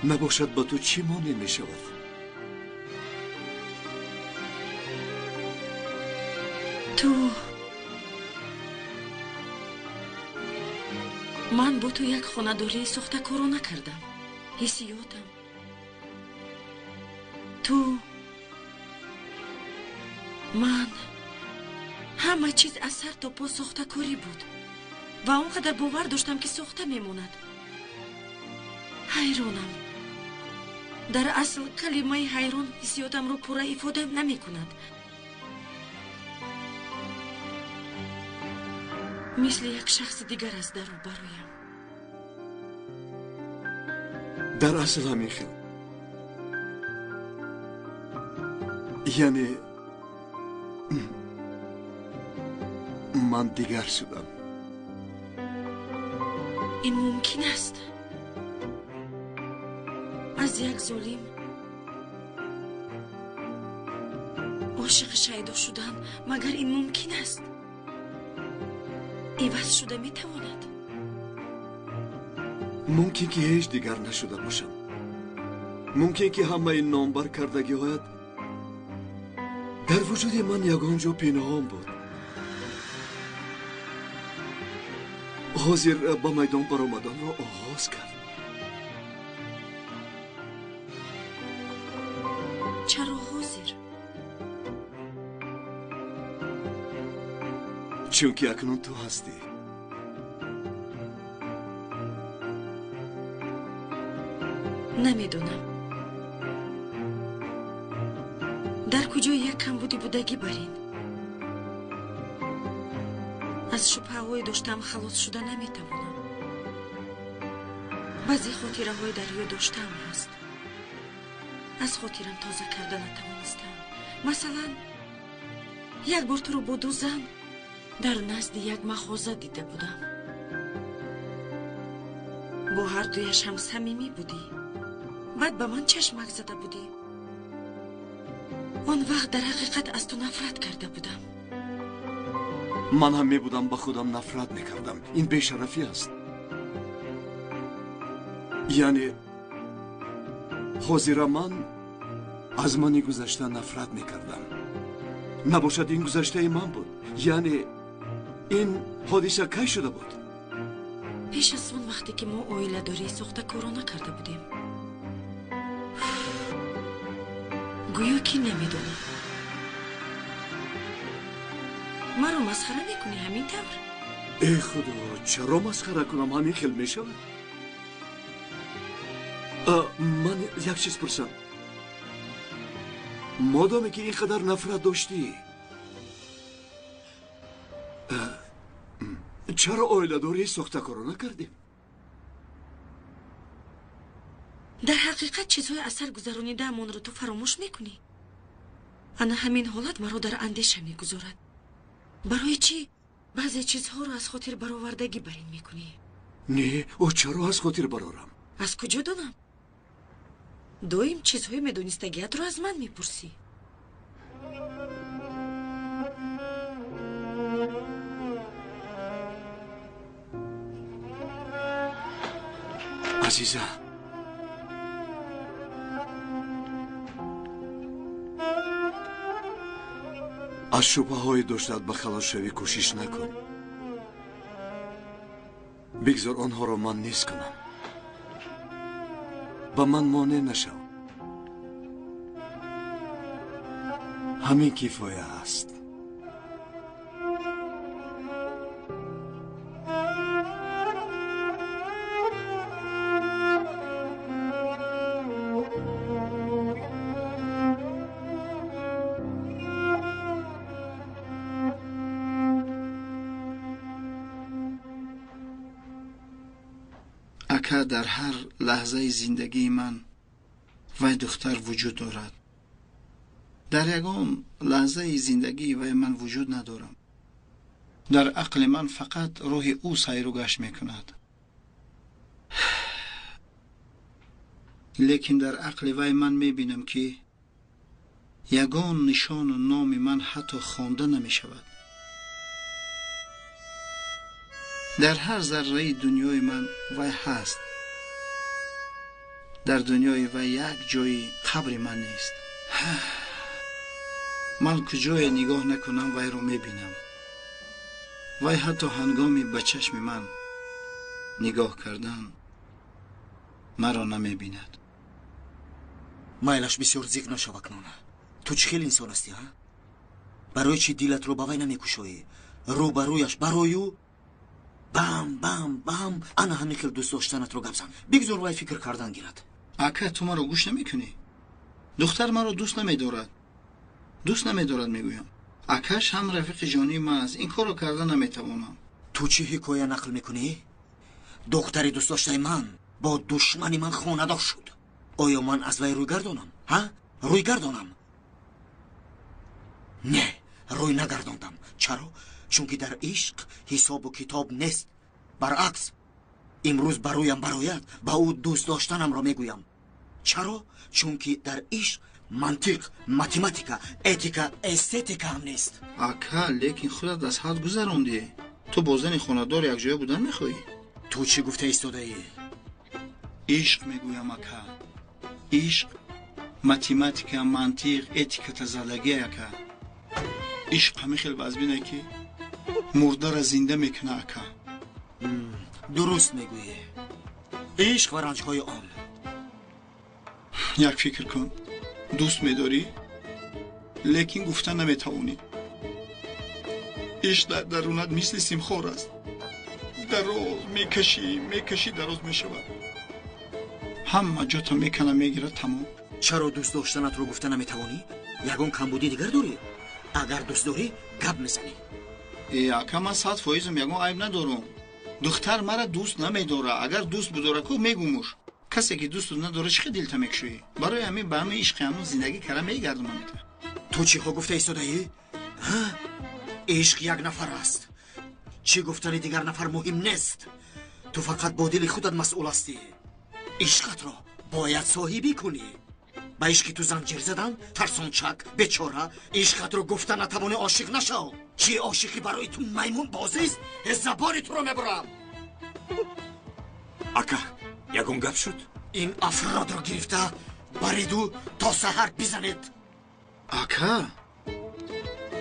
نباشد با تو چی مانع میشود. تو من با تو یک خانه‌داری ساخته کارو نکردم. حسیاتم من همه چیز از سر تا پا ساخته کاری بود و اونقدر باور داشتم که ساخته میموند. حیرانم. در اصل کلمه حیران حسیاتم رو پورا افاده نمی کند. مثل یک شخص دیگر است در روبرویم. در اصل همین خیلی یعنی من دیگر شدم. این ممکن است. از یک ظالم عاشق شیدا شدن مگر این ممکن است؟ عوض شده می تواند. ممکن که هیچ دیگر نشده باشم. ممکن که همه این نامبر کردگی هایت در وجود من یگان جا پنهان بود. حاضر با میدان برآمدن را آغاز کرد. چرا حاضر؟ چون که اکنون تو هستی. نمیدونم در کجا یک کمبودی بودگی برین. از شبهه های داشتم خلاص شده نمیتوانم. بعضی خاطره های دریا داشتم هست. از خاطرم تازه کرده نتوانستم. مثلا یک بار تو رو با دو زن در نزد یک مغازه دیده بودم. با هر دویش هم صمیمی بودی. بعد به من چشمک زده بودی. آن وقت در حقیقت از تو نفرت کرده بودم. من هم می بودم با خودم نفرت میکردم. این بیشرفی است. یعنی حاضر من از منی گذشته نفرت میکردم. نباشد این گذشته من بود. یعنی این حادثه کی شده بود؟ پیش از اون وقتی که ما اویله داری ساخته کرونا کرده بودیم. گویا که نمیدونم. من رو مسخره میکنی همین طور؟ ای خدا چرا مسخره کنم؟ همین خیلی میشود. من یک چیز پرسم. مادامی که اینقدر نفرت داشتی چرا آیله داری ساخته کارو نکردیم؟ در حقیقت چیزهای اثر گذرانیده من رو تو فراموش میکنی. انا همین حالت مرا در اندیشه میگذارد. برای چی بعضی چیزها رو از خاطر برآوردگی برین میکنی؟ نه او چرا از خاطر برارم؟ از کجا دانم؟ دویم چیزهای میدونستگیت رو از من میپرسی. عزیزه از شبه های داشتت به خلاص شوی کوشش نکن. بگذار آنها را من نیست کنم. به من مانع نشو. همین کفایه است. اکا در هر لحظه زندگی من وی دختر وجود دارد. در یگان لحظه زندگی وی من وجود ندارم. در عقل من فقط روح او سیر و گشت میکند. لیکن در عقل وی من میبینم که یگان نشان و نام من حتی خوانده نمیشود. در هر ذره دنیای من وی هست. در دنیای وی یک جای قبر من نیست. من کجای نگاه نکنم وی رو میبینم. وی حتی هنگامی به چشم من نگاه کردن مرا نمیبیند. مایلش بسیار زیگ نشو کنونه. تو چه خیلی انسان هستی ها؟ برای چی دیلت رو باوی نمیکشوی؟ رو برویش برایو بام بام بام انا همیکل دوست داشتنت رو گبزن. بگذار وای فکر کردن گیرد. اکا تو ما رو گوش نمیکنی. دختر ما رو دوست نمیدارد. دوست نمیدارد میگویم. اکاش هم رفیق جانی من است. این کارو کردن نمیتوانم. تو چی حکایه نقل میکنی؟ دختری دوست داشته من با دشمنی من خانه‌دار شد. آیا من از وی روی گردانم؟ ها؟ روی گردانم؟ نه، روی نگرداندم. چرا؟ چون که در عشق حساب و کتاب نیست. برعکس امروز برایم براید با او دوست داشتنم را میگویم. چرا؟ چون که در عشق منطق، ماتماتیکا، اتیکا، استتیکا هم نیست. اکا لیکن خودت از حد گذروندی. تو با زن خانه‌دار یک جای بودن میخوایی. تو چی گفته ایستاده ای؟ عشق میگویم اکا. عشق ماتماتیکا، منطق، اتیکا زدگی اکا. عشق همه خیلی وزبینه که مرده را زنده میکنه اکا. درست میگویی. عشق و رنجهای عام. یک فکر کن. دوست میداری لیکن گفتن نمیتوانی. عشق در درونت مثل سیمخور است. دراز میکشی دراز میشود. همه جاتا میکنه میگیره تمام. چرا دوست داشتنت رو گفته نمیتوانی؟ یگان کمبودی دیگر داری؟ اگر دوست داری گپ میزنی. اکا من 100% یگان عیب ندارم. دختر مرا دوست نمیداره. اگر دوست بداره کو میگومش. کسی که دوست نداره چه دلت میکشی؟ برای همین به همین عشق همون زندگی کرده میگردم. تو چی ها گفته ایستاده ای؟ عشق یک نفر است. چی گفتن دیگر نفر مهم نیست. تو فقط با دل خودت مسئول هستی. عشقت را باید صاحبی کنی. با عشقی تو زنجیر زدن ترسانچک بیچاره عشقت رو گفتن نتوانی عاشق نشو. چی عاشقی برای تو میمون بازی است؟ زبان تو رو میبرم. اکا یگان گپ شد. این افراد را گرفته بریدو تا سحر بزنید. اکا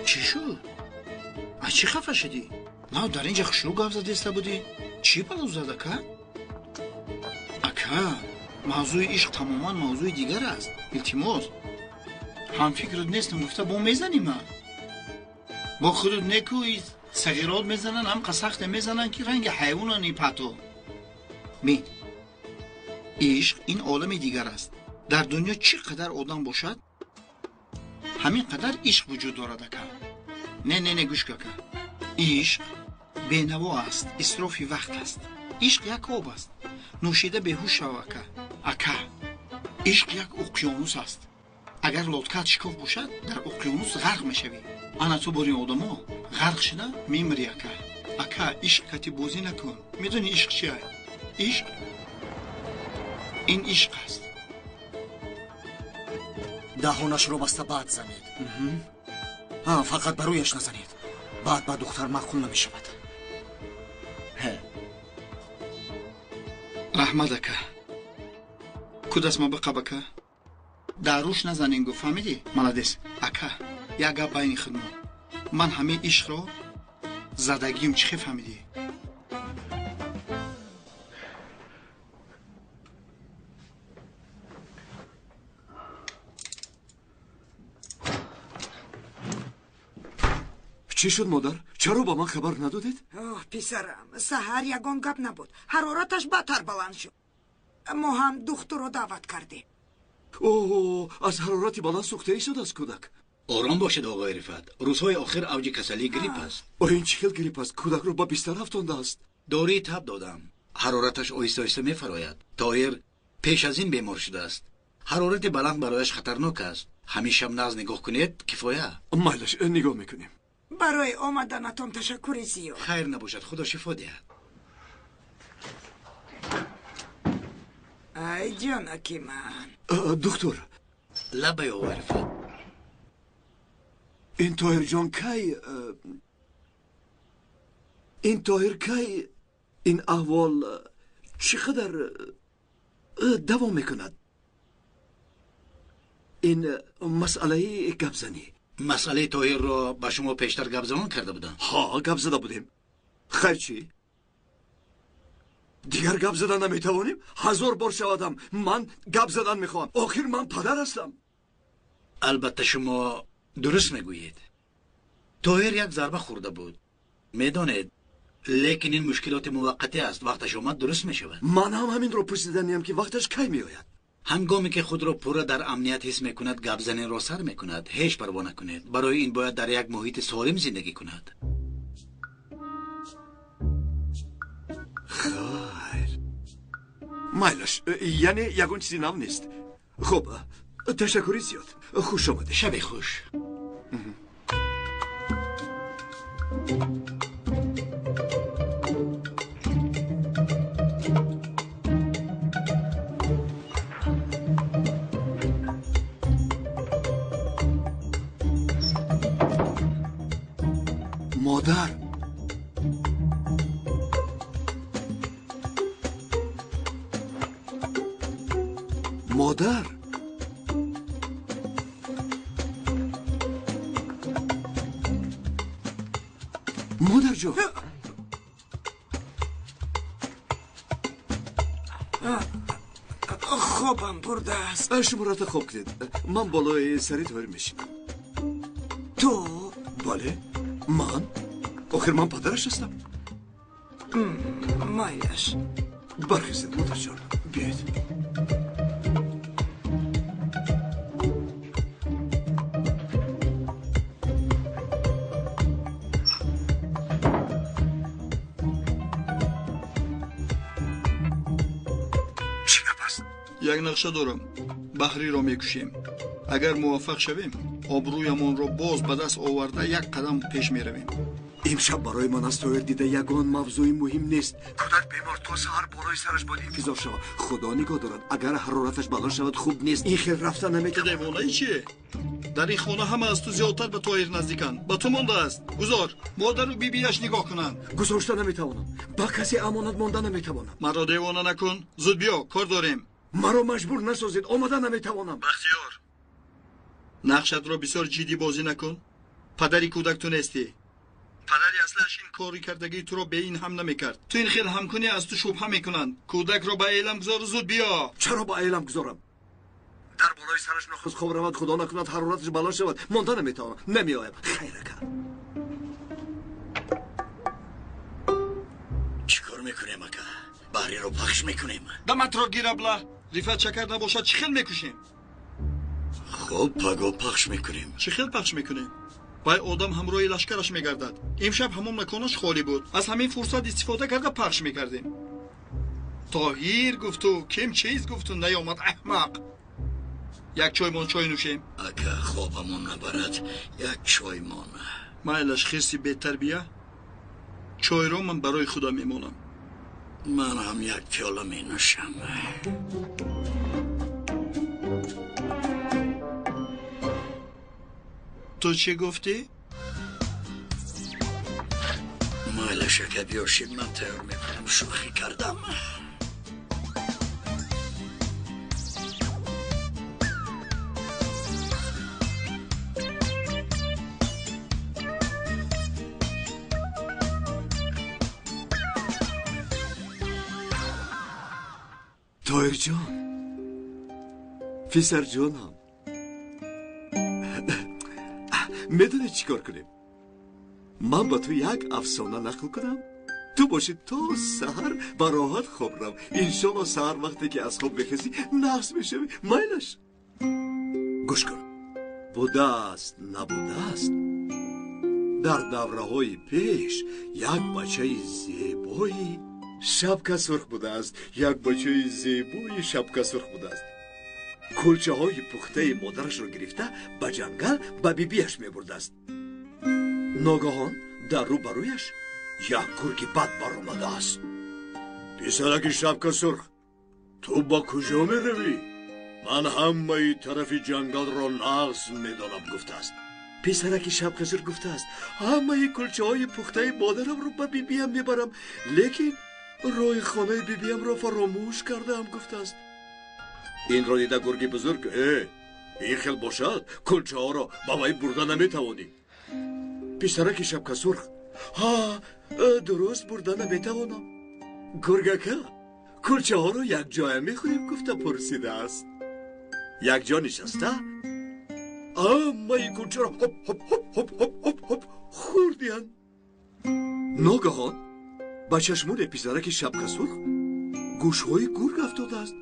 چی شد؟ از چی خفه شدی؟ نه در اینجا خشلو گفت زدیسته بودی؟ چی بلو زد اکا؟ اکا موضوع عشق تماما موضوع دیگر است. التماس هم فکرت نیستم گفته با میزنی من با خودت نکوی صغیرات میزنن هم قسخت میزنن که رنگ حیوانانی پتو. بین عشق این عالم دیگر است. در دنیا چقدر آدم باشد همین قدر عشق وجود دارد اکا. نه گوش که عشق بینوا است. اسراف وقت است. عشق یک آب است. نوشیده بیهوش شو اکا. عشق یک اقیانوس است. اگر لطکت شکاف باشد در اقیانوس غرق میشوی. انا تو باری آدما غرق شده میمری اکا. عشق کتی بازی نکن. میدونی عشق چیه؟ عشق این عشق است. دهانش رو بسته بعد زنید. فقط برویش نزنید. بعد با دختر معقول نمی شود. رحمت اکا کدست ما بقب اکا داروش نزنین گو فهمیدی؟ ملدیس اکا یک گپ بین خدمو من همه عشق رو زدگیم چی فهمیدی؟ چی شد مادر؟ چرا با من خبر ندادید؟ پسرم سحر یگان گپ نبود. حرارتش بدتر بلند شد. ما هم دختر رو دعوت کردیم. از حرارتی بلند سوخته ای شد از کودک. آرام باشید آقای رفعت. روزهای آخر اوج کسلی گریپ است. این چه گریپ است؟ کودک رو با بستر افکنده است. داروی تب دادم. حرارتش آهسته آهسته میفراید. طاهر پیش از این بیمار شده است. حرارت بلند برایش خطرناک است. همیشه ناز نگاه کنید کفایه. مایلش نگاه میکنیم. برای آمدنتان تشکر زیاد. خیر نباشد. خدا شفا دهد. ای جانکی من. دکتر لبه آقای رفعت. این طاهر جان کی این احوال چقدر دوام میکند؟ این مسئله گپ زنی. مسئله طاهر را به شما پیشتر گپ زدن کرده بودم. گپ زده بودیم. خیر چی؟ دیگر گپ زدن نمیتوانیم؟ 1000 بار شودم من گپ زدن میخوام. آخر من پدر هستم. البته شما درست میگویید. طاهر یک ضربه خورده بود. میدانید لیکن این مشکلات موقتی است، وقتش اومد درست میشود. من هم همین رو پرسیدنیم که وقتش کی میآید. هنگامی که خود را پورا در امنیت حس میکند گپ زنی را سر میکند. هیچ پروا نکنید. برای این باید در یک محیط سالم زندگی کند. خیر مایلش، یعنی یگون چیزی نام نیست. خب تشکری زیاد. خوش آمده. شب خوش. مادر مادر مادر جو خوابم برده است. شما را خواب کنید. من بالای سری طور میشینم. تو؟ بله من؟ آخر من پدرش هستم. مایلش برخیزید مادر جان، بیاید. چی گپ است؟ یک نقشه دارم. بحری را میکشیم. اگر موفق شویم آبرویمان را باز به دست آورده یک قدم پیش میرویم. امشب برای من از طاهر دیده یگان موضوع مهم نیست. کودک بیمار تا سحر بالای سرش باید انتظار شود. خدا نگاه دارد. اگر حرارتش بالا شود خوب نیست. این خیلی رفتن نمیتونه. دیوانه چیه؟ در این خانه همه از تو زیادتر به طاهر نزدیکن. به تو مانده است. گذار مادر و بیبیش نگاه کنند. گذاشته نمیتوانم. با کسی امانت مانده نمیتوانم. مرا دیوانه نکن. زود بیا کار داریم. مرا مجبور نسازید. آمده نمیتوانم. بختیار نقشت را بسیار جدی بازی نکن. پدری کودک تو نیستی. پدری اصلش این کاری کردگی تو را به این هم نمیکرد. تو این خیلی همکنی از تو شبهه میکنند. کودک را به علم گذار. زود بیا. چرا به علم گذارم؟ در بالای سرش نخست خواب رود. خدا نکند حرارتش بالا شود. مانده نمیتوانم. نمیآیم. خیره کن. چیکار میکنیم اکا؟ بحری رو پخش میکنیم. دمت را گیر ابله. رفت چکر نباشد چی خیل میکشیم. خب پگو پخش میکنیم. چی خیل پخش میکنیم؟ وای آدم همراه لشکرش میگردد. امشب همون مکانش خالی بود. از همین فرصت استفاده کرده پخش میکردیم. طاهر گفتو کم چیز گفتو نیامد احمق. یک چایمان چای نوشیم. اگه خوابمون نبرد یک چایمان. مایلش خیسی بهتر بیا. چای رو من برای خدا میمونم. من هم یک پیاله می نوشم. تو چی گفتی؟ مایلش که بیاشید من تیار میکنم. شوخی کردم. طاهر جان، پسر جانم، میدونی چی کار کنیم؟ من با تو یک افسانه نقل کنم، تو باشی تا سحر براحت خواب رم. انشالله سحر وقتی که از خواب بخیزی نقص میشوی. مایلش گوش کن. بوده است نبوده است. در دوره های پیش یک بچه زیبایی شبکه سرخ بوده است. یک بچه زیبایی شبکه سرخ بوده است. کلچه های پخته مادرش رو گرفته به جنگل به بیبیش می برده است. ناگهان در رو برویش یک گرگ بد برآمده است. پسرک شبکه سرخ، تو با کجا می روی؟ من همه طرف جنگل را نقص می دانم گفته است. پسرک شبکه سرخ گفته است همه کلچه های پخته مادرم رو به بیبیم می برم، لیکن راه خانه بیبیم را فراموش کردم گفته است. این را دیده گرگ بزرگ این خیل باشد کلچه ها را با وی برده نمیتوانی. پسرک شبکه سرخ ها درست برده نمیتوانم. گرگکه کلچه ها را یک جای میخوریم گفته پرسیده است. یک جا نشسته аммаи кунчаро ҳоп хӯрдиян. ногаҳон ба чашмони писараки шабкасурх гӯшҳои гург афтодааст.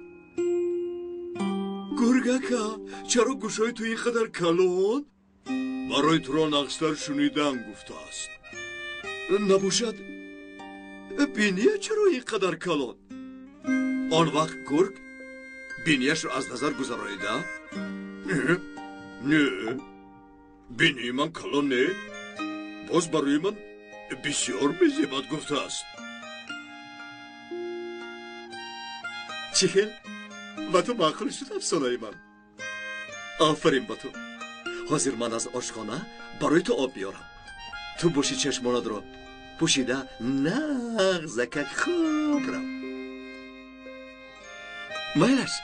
гургака, чаро гӯшҳои ту ин қадар калон? барои туро нақштар шунидан гуфтааст. набошад биния чаро ин қадар калон? он вақт гург бинияшро аз назар гузаронида не бинии ман калон не, боз барои ман бисёр мезебад гуфтааст. чихел ба ту маъқул шуд афсонаи ман. офарин ба ту. ҳозир ман аз ошхона барои ту об биёрам. ту боши чашмонатро пӯшида нағзакак хуб рав. майлаш.